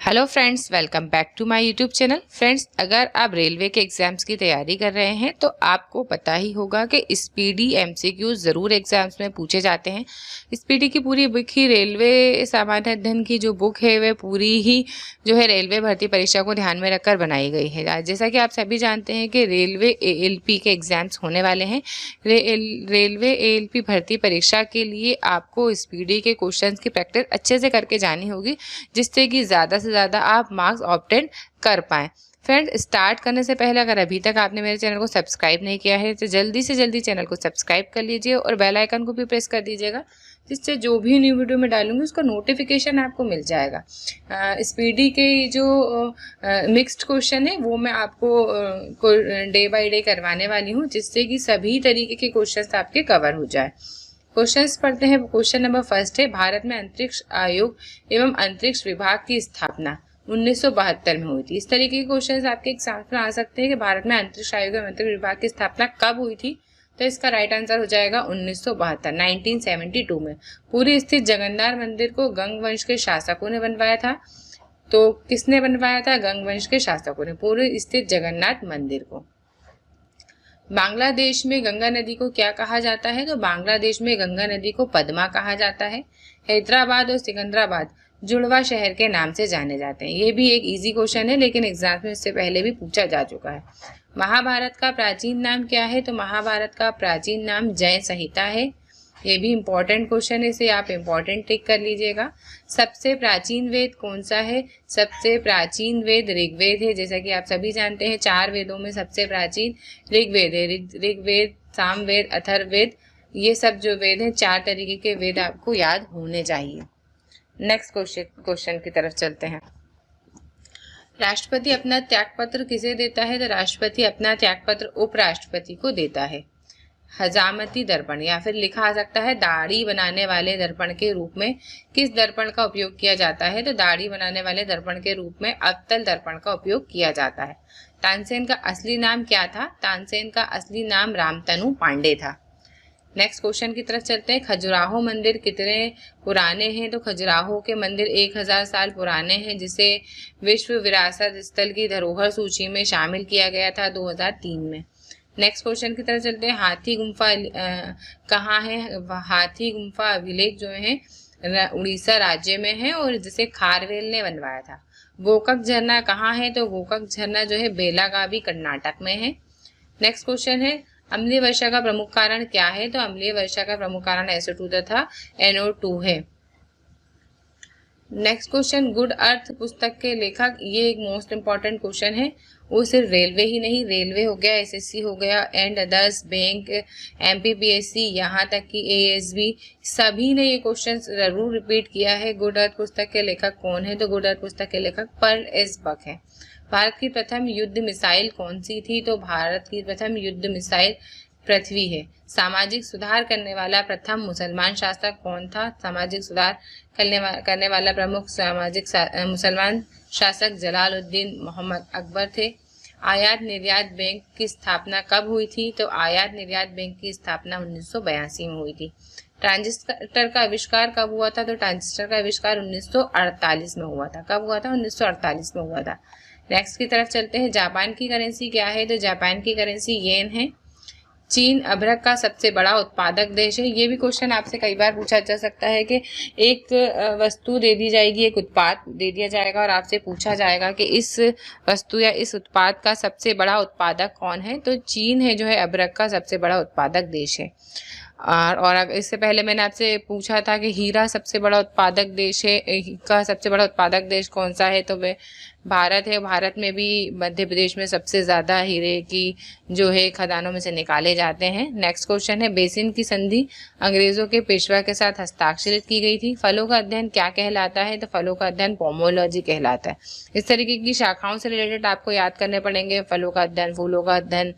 Hello friends, welcome back to my YouTube channel. Friends, अगर आप railway के exams की तैयारी कर रहे हैं तो आपको पता ही होगा कि स्पीडी एमसीक्यू ज़रूर एग्जाम्स में पूछे जाते हैं। स्पीडी की पूरी बुक ही रेलवे सामान्य अध्ययन की जो बुक है वह पूरी ही जो है रेलवे भर्ती परीक्षा को ध्यान में रखकर बनाई गई है। जैसा कि आप सभी जानते हैं कि रेलवे एएलपी के एग्जाम्स होने वाले हैं। रेलवे एएलपी भर्ती परीक्षा के लिए आपको स्पीडी के क्वेश्चन की प्रैक्टिस अच्छे से करके जानी होगी, जिससे कि ज़्यादा से ज़्यादा आप मार्क्स ऑब्टेन कर पाएँ। फ्रेंड, स्टार्ट करने से पहले अगर अभी तक आपने मेरे चैनल को सब्सक्राइब नहीं किया है तो जल्दी से जल्दी चैनल को सब्सक्राइब कर लीजिए और बेल आइकन को भी प्रेस कर दीजिएगा, जिससे जो भी न्यू वीडियो में डालूंगी उसका नोटिफिकेशन आपको मिल जाएगा। स्पीडी के जो मिक्स्ड क्वेश्चन है वो मैं आपको डे बाय डे करवाने वाली हूँ, जिससे कि सभी तरीके के क्वेश्चन आपके कवर हो जाए। क्वेश्चंस पढ़ते हैं। क्वेश्चन नंबर फर्स्ट है, भारत में अंतरिक्ष आयोग एवं अंतरिक्ष विभाग की स्थापना 1972 में हुई थी। इस तरीके के क्वेश्चंस आपके एग्जाम में आ सकते हैं कि भारत में अंतरिक्ष आयोग एवं अंतरिक्ष विभाग की स्थापना कब हुई थी। तो इसका राइट आंसर हो जाएगा 1972 में। पूरी स्थित जगन्नाथ मंदिर को गंग वंश के शासकों ने बनवाया था। तो किसने बनवाया था? गंग वंश के शासकों ने पूरे स्थित जगन्नाथ मंदिर को। बांग्लादेश में गंगा नदी को क्या कहा जाता है? तो बांग्लादेश में गंगा नदी को पद्मा कहा जाता है। हैदराबाद और सिकंदराबाद जुड़वा शहर के नाम से जाने जाते हैं। ये भी एक इजी क्वेश्चन है, लेकिन एग्जाम में इससे पहले भी पूछा जा चुका है। महाभारत का प्राचीन नाम क्या है? तो महाभारत का प्राचीन नाम जय संहिता है। ये भी इम्पोर्टेंट क्वेश्चन है, इसे आप इम्पोर्टेंट टिक कर लीजिएगा। सबसे प्राचीन वेद कौन सा है? सबसे प्राचीन वेद ऋग्वेद है। जैसा कि आप सभी जानते हैं, 4 वेदों में सबसे प्राचीन ऋग्वेद है। ऋग्वेद, सामवेद, अथर्ववेद, ये सब जो वेद हैं, 4 तरीके के वेद आपको याद होने चाहिए। नेक्स्ट क्वेश्चन की तरफ चलते हैं। राष्ट्रपति अपना त्यागपत्र किसे देता है? तो राष्ट्रपति अपना त्यागपत्र उपराष्ट्रपति को देता है। हजामती दर्पण, या फिर लिखा आ सकता है दाढ़ी बनाने वाले दर्पण के रूप में किस दर्पण का उपयोग किया जाता है? तो दाढ़ी बनाने वाले दर्पण के रूप में अवतल दर्पण का उपयोग किया जाता है। तानसेन का असली नाम क्या था? तानसेन का असली नाम रामतनु पांडे था। नेक्स्ट क्वेश्चन की तरफ चलते हैं। खजुराहो मंदिर कितने पुराने हैं? तो खजुराहो के मंदिर 1000 साल पुराने हैं, जिसे विश्व विरासत स्थल की धरोहर सूची में शामिल किया गया था 2003 में। नेक्स्ट क्वेश्चन की तरफ चलते हैं। हाथी गुम्फा कहाँ है? हाथी गुम्फा अभिलेख जो है उड़ीसा राज्य में है और जिसे खारवेल ने बनवाया था। गोकक झरना कहाँ है? तो गोकक झरना जो है बेलागावी कर्नाटक में है। नेक्स्ट क्वेश्चन है, अम्लीय वर्षा का प्रमुख कारण क्या है? तो अम्लीय वर्षा का प्रमुख कारण SO2 तथा NO2 है। नेक्स्ट क्वेश्चन, गुड अर्थ पुस्तक के लेखक, ये एक मोस्ट इम्पॉर्टेंट क्वेश्चन है। वो सिर्फ रेलवे ही नहीं, रेलवे हो गया, SSC हो गया एंड अदर्स, बैंक, MPPSC, यहाँ तक कि ASB, सभी ने ये क्वेश्चन जरूर रिपीट किया है। गुड अर्थ पुस्तक के लेखक कौन है? तो गुड अर्थ पुस्तक के लेखक पर्ल एस बक है। भारत की प्रथम युद्ध मिसाइल कौन सी थी? तो भारत की प्रथम युद्ध मिसाइल पृथ्वी है। सामाजिक सुधार करने वाला प्रथम मुसलमान शासक कौन था? सामाजिक सुधार करने वाला प्रमुख मुसलमान शासक जलालुद्दीन मोहम्मद अकबर थे। आयात निर्यात बैंक की स्थापना कब हुई थी? तो आयात निर्यात बैंक की स्थापना 1982 में हुई थी। ट्रांजिस्टर का आविष्कार कब हुआ था? तो ट्रांजिस्टर का आविष्कार 1948 में हुआ था। कब हुआ था? 1948 में हुआ था। नेक्स्ट की तरफ चलते हैं। जापान की करेंसी क्या है? तो जापान की करेंसी येन है। चीन अभ्रक का सबसे बड़ा उत्पादक देश है। ये भी क्वेश्चन आपसे कई बार पूछा जा सकता है कि एक वस्तु दे दी जाएगी, एक उत्पाद दे दिया जाएगा और आपसे पूछा जाएगा कि इस वस्तु या इस उत्पाद का सबसे बड़ा उत्पादक कौन है? तो चीन है जो है अभ्रक का सबसे बड़ा उत्पादक देश है। और इससे पहले मैंने आपसे पूछा था कि हीरा सबसे बड़ा उत्पादक देश है का सबसे बड़ा उत्पादक देश कौन सा है? तो वह भारत है। भारत में भी मध्य प्रदेश में सबसे ज़्यादा हीरे की जो है खदानों में से निकाले जाते हैं। नेक्स्ट क्वेश्चन है, बेसिन की संधि अंग्रेजों के पेशवा के साथ हस्ताक्षरित की गई थी। फलों का अध्ययन क्या कहलाता है? तो फलों का अध्ययन पोमोलॉजी कहलाता है। इस तरीके की शाखाओं से रिलेटेड आपको याद करने पड़ेंगे। फलों का अध्ययन, फूलों का अध्ययन,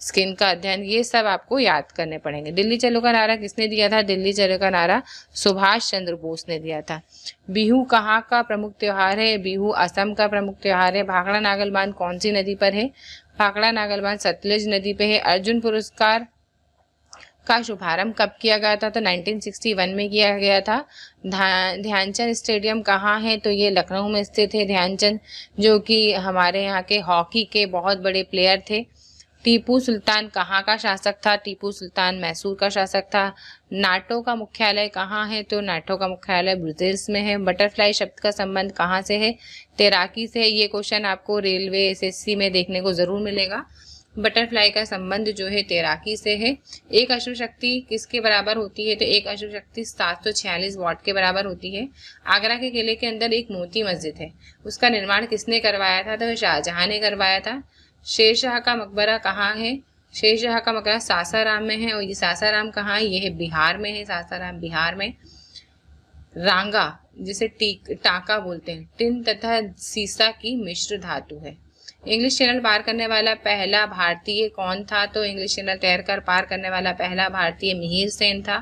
स्किन का अध्ययन, ये सब आपको याद करने पड़ेंगे। दिल्ली चलो का नारा किसने दिया था? दिल्ली चलो का नारा सुभाष चंद्र बोस ने दिया था। बिहू कहाँ का प्रमुख त्योहार है? बिहू असम का प्रमुख त्योहार है। भाखड़ा नागल बांध कौन सी नदी पर है? भाखड़ा नागल बांध सतलुज नदी पे है। अर्जुन पुरस्कार का शुभारंभ कब किया गया था? तो 1961 में किया गया था। ध्यानचंद स्टेडियम कहाँ है? तो ये लखनऊ में स्थित है। ध्यानचंद जो कि हमारे यहाँ के हॉकी के बहुत बड़े प्लेयर थे। टीपू सुल्तान कहाँ का शासक था? टीपू सुल्तान मैसूर का शासक था। नाटो का मुख्यालय कहाँ है? तो नाटो का मुख्यालय ब्रुसेल्स में है। बटरफ्लाई शब्द का संबंध कहाँ से है? तैराकी से है। ये क्वेश्चन आपको रेलवे एसएससी में देखने को जरूर मिलेगा। बटरफ्लाई का संबंध जो है तैराकी से है। एक अश्व शक्ति किसके बराबर होती है? तो एक अश्व शक्ति 746 वाट के बराबर होती है। आगरा के किले के अंदर एक मोती मस्जिद है, उसका निर्माण किसने करवाया था? तो शाहजहां ने करवाया था। शेरशाह का मकबरा कहाँ है? शेरशाह का मकबरा सासाराम में है। और ये सासाराम कहाँ है? ये है बिहार में है। सासाराम बिहार में। रांगा जिसे टाका बोलते हैं, टिन तथा सीसा की मिश्र धातु है। इंग्लिश चैनल पार करने वाला पहला भारतीय कौन था? तो इंग्लिश चैनल तैरकर पार करने वाला पहला भारतीय मिहिर सेन था।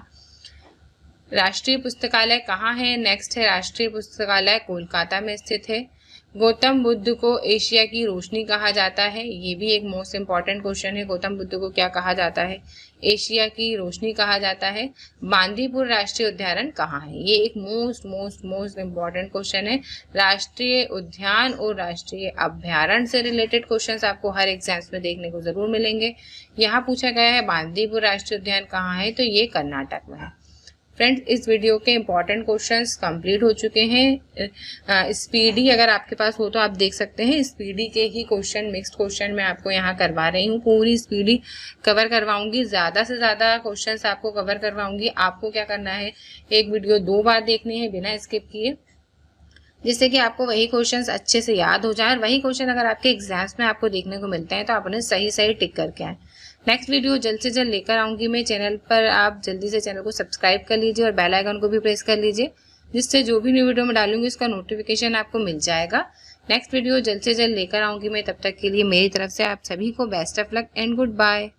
राष्ट्रीय पुस्तकालय कहाँ है? नेक्स्ट है राष्ट्रीय पुस्तकालय कोलकाता में स्थित है। गौतम बुद्ध को एशिया की रोशनी कहा जाता है। ये भी एक मोस्ट इम्पॉर्टेंट क्वेश्चन है। गौतम बुद्ध को क्या कहा जाता है? एशिया की रोशनी कहा जाता है। बांदीपुर राष्ट्रीय उद्यान कहाँ है? ये एक मोस्ट इम्पॉर्टेंट क्वेश्चन है। राष्ट्रीय उद्यान और राष्ट्रीय अभ्यारण्य से रिलेटेड क्वेश्चंस आपको हर एग्जाम्स में देखने को जरूर मिलेंगे। यहाँ पूछा गया है बांदीपुर राष्ट्रीय उद्यान कहाँ है? तो ये कर्नाटक में है। फ्रेंड्स, इस वीडियो के इंपॉर्टेंट क्वेश्चंस कंप्लीट हो चुके हैं। स्पीडी अगर आपके पास हो तो आप देख सकते हैं। स्पीडी के ही क्वेश्चन, मिक्स्ड क्वेश्चन मैं आपको यहाँ करवा रही हूँ। पूरी स्पीडी कवर करवाऊंगी, ज़्यादा से ज़्यादा क्वेश्चंस आपको कवर करवाऊंगी। आपको क्या करना है, एक वीडियो 2 बार देखनी है बिना स्किप किए, जिससे कि आपको वही क्वेश्चंस अच्छे से याद हो जाए। और वही क्वेश्चन अगर आपके एग्जाम्स में आपको देखने को मिलते हैं तो आप उन्हें सही टिक करके आए। नेक्स्ट वीडियो जल्द से जल्द लेकर आऊंगी मैं। चैनल पर आप जल्दी से चैनल को सब्सक्राइब कर लीजिए और बेल आइकन को भी प्रेस कर लीजिए, जिससे जो भी न्यू वीडियो में डालूंगी उसका नोटिफिकेशन आपको मिल जाएगा। नेक्स्ट वीडियो जल्द से जल्द लेकर आऊंगी मैं। तब तक के लिए मेरी तरफ से आप सभी को best of luck and good bye.